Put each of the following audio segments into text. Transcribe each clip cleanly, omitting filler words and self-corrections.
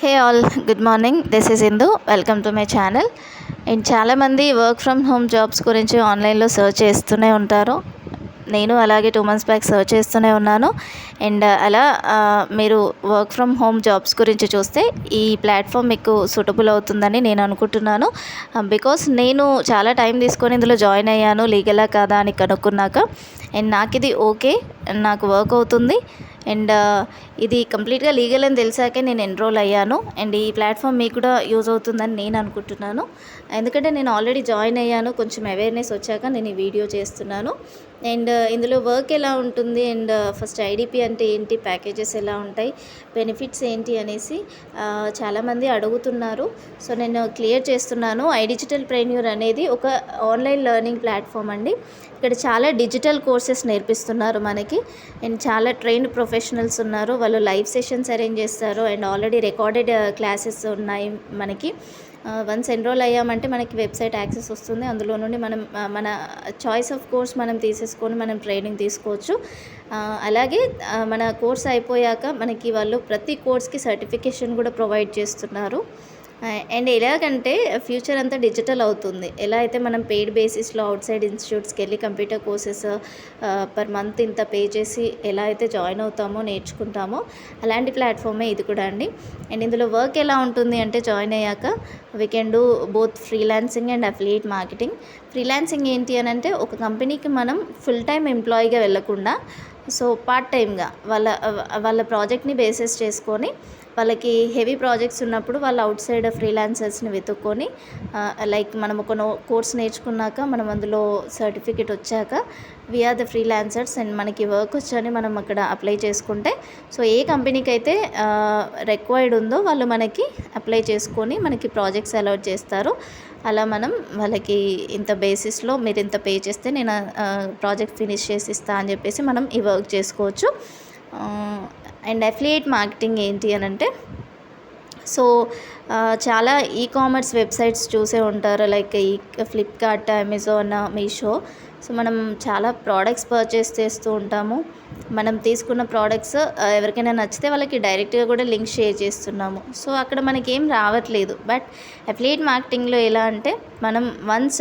Hey all, good morning. This is Indu. Welcome to my channel. And చాలామంది work from home jobs గురించి ఆన్లైన్లో search చేస్తూనే ఉంటారు. నేను అలాగే 2 months బ్యాక్ సర్చ్ చేస్తూనే ఉన్నాను. అండ్ అలా మీరు వర్క్ ఫ్రమ్ హోమ్ జాబ్స్ గురించి చూస్తే ఈ ప్లాట్ఫామ్ మీకు సూటబుల్ అవుతుందని నేను అనుకుంటున్నాను. బికాస్ నేను చాలా టైం తీసుకొని ఇందులో జాయిన్ అయ్యాను, లీగలా కాదా అని కనుక్కున్నాక. అండ్ నాకు ఇది ఓకే, నాకు వర్క్ అవుతుంది. అండ్ ఇది కంప్లీట్గా లీగల్ అని తెలిసాకే నేను ఎన్రోల్ అయ్యాను. అండ్ ఈ ప్లాట్ఫామ్ మీకు కూడా యూజ్ అవుతుందని నేను అనుకుంటున్నాను. ఎందుకంటే నేను ఆల్రెడీ జాయిన్ అయ్యాను, కొంచెం అవేర్నెస్ వచ్చాక నేను ఈ వీడియో చేస్తున్నాను. అండ్ ఇందులో వర్క్ ఎలా ఉంటుంది, అండ్ ఫస్ట్ ఐడిపి అంటే ఏంటి, ప్యాకేజెస్ ఎలా ఉంటాయి, బెనిఫిట్స్ ఏంటి అనేసి చాలామంది అడుగుతున్నారు. సో నేను క్లియర్ చేస్తున్నాను. ఐడిజిటల్ ట్రైనర్ అనేది ఒక ఆన్లైన్ లెర్నింగ్ ప్లాట్ఫామ్ అండి. ఇక్కడ చాలా డిజిటల్ కోర్సెస్ నేర్పిస్తున్నారు మనకి. అండ్ చాలా ట్రైన్డ్ ప్రొఫెషనల్స్ ఉన్నారు, వాళ్ళు లైవ్ సెషన్స్ అరేంజ్ చేస్తారు. అండ్ ఆల్రెడీ రికార్డెడ్ క్లాసెస్ ఉన్నాయి మనకి. వన్స్ ఎన్రోల్ అయ్యామంటే మనకి వెబ్సైట్ యాక్సెస్ వస్తుంది. అందులో నుండి మనం మన చాయిస్ ఆఫ్ కోర్స్ మనం తీసేసుకొని మనం ట్రైనింగ్ తీసుకోవచ్చు. అలాగే మన కోర్స్ అయిపోయాక మనకి వాళ్ళు ప్రతి కోర్స్కి సర్టిఫికేషన్ కూడా ప్రొవైడ్ చేస్తున్నారు. అండ్ ఎలాగంటే ఫ్యూచర్ అంతా డిజిటల్ అవుతుంది. ఎలా అయితే మనం పెయిడ్ బేసిస్లో అవుట్ సైడ్ ఇన్స్టిట్యూట్స్కి వెళ్ళి కంప్యూటర్ కోర్సెస్ పర్ మంత్ ఇంత పే చేసి ఎలా అయితే జాయిన్ అవుతామో, నేర్చుకుంటామో, అలాంటి ప్లాట్ఫామే ఇది కూడా అండి. అండ్ ఇందులో వర్క్ ఎలా ఉంటుంది అంటే జాయిన్ అయ్యాక we can do both freelancing and affiliate marketing. Freelancing ఏంటి అని అంటే ఒక కంపెనీకి మనం ఫుల్ టైం ఎంప్లాయీగా వెళ్ళకుండా సో పార్ట్ టైమ్గా వాళ్ళ ప్రాజెక్ట్ని బేసిస్ చేసుకొని వాళ్ళకి హెవీ ప్రాజెక్ట్స్ ఉన్నప్పుడు వాళ్ళు అవుట్ సైడ్ ఫ్రీలాన్సర్స్ని వెతుక్కొని లైక్ మనం ఒక కోర్స్ నేర్చుకున్నాక మనం అందులో సర్టిఫికేట్ వచ్చాక వీఆర్ ద ఫ్రీలాన్సర్స్ అండ్ మనకి వర్క్ వచ్చని మనం అక్కడ అప్లై చేసుకుంటే సో ఏ కంపెనీకి అయితే రిక్వైర్డ్ ఉందో వాళ్ళు మనకి అప్లై చేసుకొని మనకి ప్రాజెక్ట్స్ అలాట్ చేస్తారు. అలా మనం వాళ్ళకి ఇంత బేసిస్లో మీరు ఇంత పే చేస్తే నేను ప్రాజెక్ట్ ఫినిష్ చేసి ఇస్తా అని చెప్పేసి మనం ఈ వర్క్ చేసుకోవచ్చు. అండ్ అఫిలియేట్ మార్కెటింగ్ ఏంటి అని అంటే సో చాలా కామర్స్ వెబ్సైట్స్ చూసే ఉంటారు, లైక్ ఈ ఫ్లిప్కార్ట్, అమెజాన్, మీషో. సో మనం చాలా ప్రోడక్ట్స్ పర్చేస్ చేస్తూ ఉంటాము. మనం తీసుకున్న ప్రోడక్ట్స్ ఎవరికైనా నచ్చితే వాళ్ళకి డైరెక్ట్గా కూడా లింక్ షేర్ చేస్తున్నాము. సో అక్కడ మనకి ఏం రావట్లేదు. బట్ అఫిలియేట్ మార్కెటింగ్లో ఎలా అంటే మనం వన్స్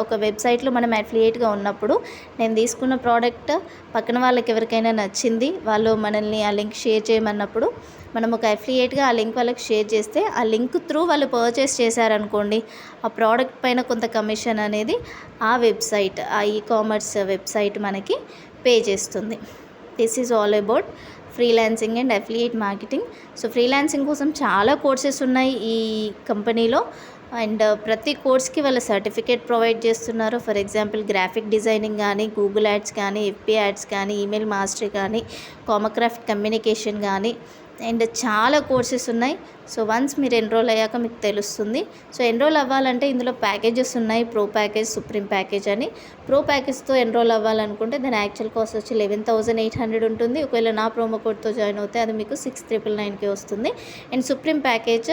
ఒక వెబ్సైట్లో మనం అఫిలియేట్గా ఉన్నప్పుడు నేను తీసుకున్న ప్రోడక్ట్ పక్కన వాళ్ళకి ఎవరికైనా నచ్చింది, వాళ్ళు మనల్ని ఆ లింక్ షేర్ చేయమన్నప్పుడు మనం ఒక అఫిలియేట్గా ఆ లింక్ వాళ్ళకి షేర్ చేస్తే ఆ లింక్ త్రూ వాళ్ళు పర్చేస్ చేశారనుకోండి, ఆ ప్రోడక్ట్ పైన కొంత కమిషన్ అనేది ఆ వెబ్సైట్, ఆ కామర్స్ వెబ్సైట్ మనకి పే చేస్తుంది. This is all about freelancing and affiliate marketing. So freelancing కోసం చాలా కోర్సెస్ ఉన్నాయి ఈ కంపెనీలో. అండ్ ప్రతి కోర్స్కి వాళ్ళ సర్టిఫికేట్ ప్రొవైడ్ చేస్తున్నారు. ఫర్ ఎగ్జాంపుల్ గ్రాఫిక్ డిజైనింగ్ కానీ, గూగుల్ యాడ్స్ కానీ, ఎఫ్బి యాడ్స్ కానీ, ఈమెయిల్ మాస్టరీ కానీ, కామోగ్రాఫిక్ కమ్యూనికేషన్ కానీ, అండ్ చాలా కోర్సెస్ ఉన్నాయి. సో వన్స్ మీరు ఎన్రోల్ అయ్యాక మీకు తెలుస్తుంది. సో ఎన్రోల్ అవ్వాలంటే ఇందులో ప్యాకేజెస్ ఉన్నాయి, ప్రో ప్యాకేజ్, సుప్రీం ప్యాకేజ్ అని. ప్రో ప్యాకేజ్తో ఎన్రోల్ అవ్వాలనుకుంటే దాని యాక్చువల్ కాస్ట్ వచ్చి 11,800 ఉంటుంది. ఒకవేళ నా ప్రోమో కోడ్తో జాయిన్ అవుతే అది మీకు 6,999కి వస్తుంది. అండ్ సుప్రీం ప్యాకేజ్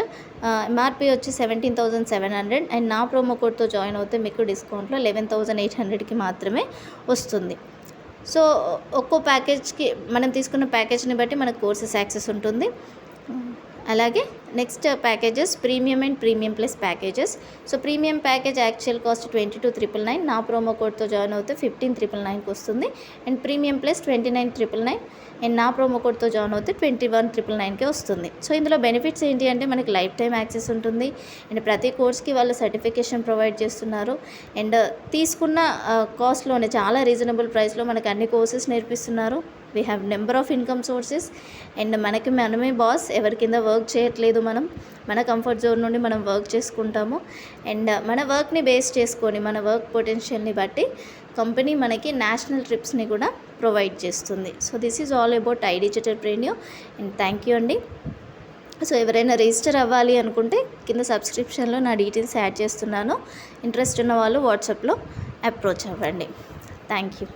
ఎంఆర్పి వచ్చి 17,700 అండ్ నా ప్రోమో కోడ్తో జాయిన్ అవుతే మీకు డిస్కౌంట్లో 11,800కి మాత్రమే వస్తుంది. సో ఒక్కో ప్యాకేజ్కి మనం తీసుకున్న ప్యాకేజ్ని బట్టి మనకు కోర్సెస్ యాక్సెస్ ఉంటుంది. అలాగే next packages premium and premium plus packages. So premium package actual cost 22,999, నా ప్రోమో కోడ్తో జాయిన్ అవుతే 15,999కి వస్తుంది. అండ్ ప్రీమియం ప్లస్ 29,999 అండ్ నా ప్రోమో కోడ్తో జాయిన్ అవుతే 21,999కే వస్తుంది. సో ఇందులో బెనిఫిట్స్ ఏంటి అంటే మనకి లైఫ్ టైం యాక్సెస్ ఉంటుంది. అండ్ ప్రతి కోర్స్కి వాళ్ళు సర్టిఫికేషన్ ప్రొవైడ్ చేస్తున్నారు. అండ్ తీసుకున్న కాస్ట్లోనే చాలా రీజనబుల్ ప్రైస్లో మనకి అన్ని కోర్సెస్ నేర్పిస్తున్నారు. We have number of income sources. And మనకి మనమే బాస్, ఎవరి కింద వర్క్ చేయట్లేదు. మనం మన కంఫర్ట్ జోన్ నుండి మనం వర్క్ చేసుకుంటాము. అండ్ మన వర్క్ని బేస్ చేసుకొని మన వర్క్ పొటెన్షియల్ని బట్టి కంపెనీ మనకి నేషనల్ ట్రిప్స్ని కూడా ప్రొవైడ్ చేస్తుంది. So this is all about iDigital trainer. And thank you అండి. సో ఎవరైనా రిజిస్టర్ అవ్వాలి అనుకుంటే కింద సబ్స్క్రిప్షన్లో నా డీటెయిల్స్ యాడ్ చేస్తున్నాను. ఇంట్రెస్ట్ ఉన్న వాళ్ళు వాట్సాప్లో అప్రోచ్ అవ్వండి. Thank you.